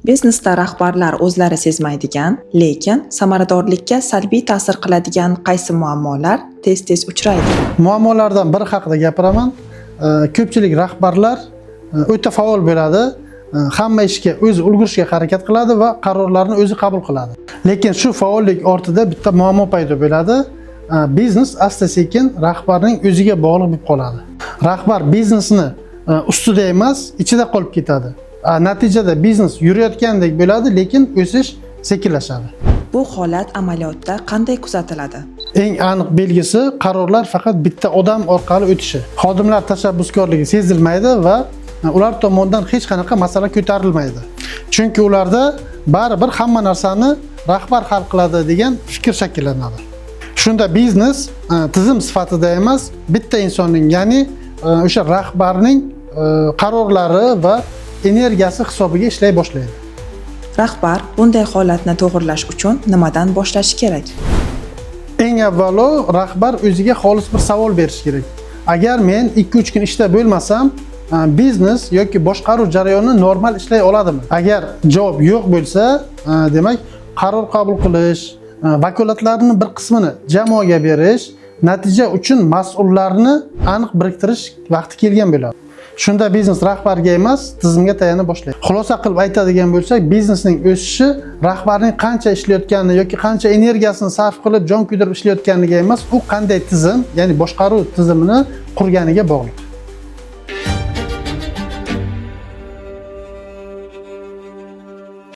Biznesda rahbarlar o'zlari sezmaydigan, lekin samaradorlikka salbiy ta'sir qiladigan qaysi muammolar tez-tez uchraydi? Muammolardan biri haqida gapiraman. Ko'pchilik rahbarlar o'ta faol bo'ladi, hamma ishga o'zi ulgurishga harakat qiladi va qarorlarni o'zi qabul qiladi. Lekin shu faollik ortida bitta muammo paydo bo'ladi. Biznes asta-sekin rahbarning o'ziga bog'liq bo'lib qoladi. Rahbar biznesni ustida emas, ichida qolib ketadi. Natijada biznes yurayotgandek bo'ladi, lekin o'sish sekinlashadi. Bu holat amaliyotda qanday kuzatiladi? Eng aniq belgisi qarorlar faqat bitta odam orqali o'tishi. Xodimlar tashabbuskorligi sezilmaydi va ular tomonidan hech qanaqa masala ko'tarilmaydi. Chunki ularda baribir hamma narsani rahbar hal qiladi degan fikr shakllanadi. Shunda biznes tizim sifatida emas, bitta insonning, ya'ni o'sha rahbarning qarorlari va energiyasi hisobiga ishlay boshlaydi. Rahbar bunday holatni to'g'irlash uchun nimadan boshlashi kerak? Eng avvalo rahbar o'ziga xolis bir savol berish kerak. Agar men 2-3 kun ishda bo'lmasam, biznes yoki boshqaruv jarayoni normal ishlay oladimi? Agar javob yo'q bo'lsa, demak qaror qabul qilish, vakolatlarning bir qismini jamoaga berish, natija uchun mas'ullarni aniq biriktirish vaqti kelgan bo'ladi. Shunda biznes rahbarga emas, tizimga tayana boshlaydi. Xulosa qilib aytadigan bo'lsak, biznesning o'sishi rahbarning qancha ishlayotgani yoki qancha energiyasini sarf qilib jon kuydirib ishlayotganiga emas, u qanday tizim, ya'ni boshqaruv tizimini qurganiga bog'liq.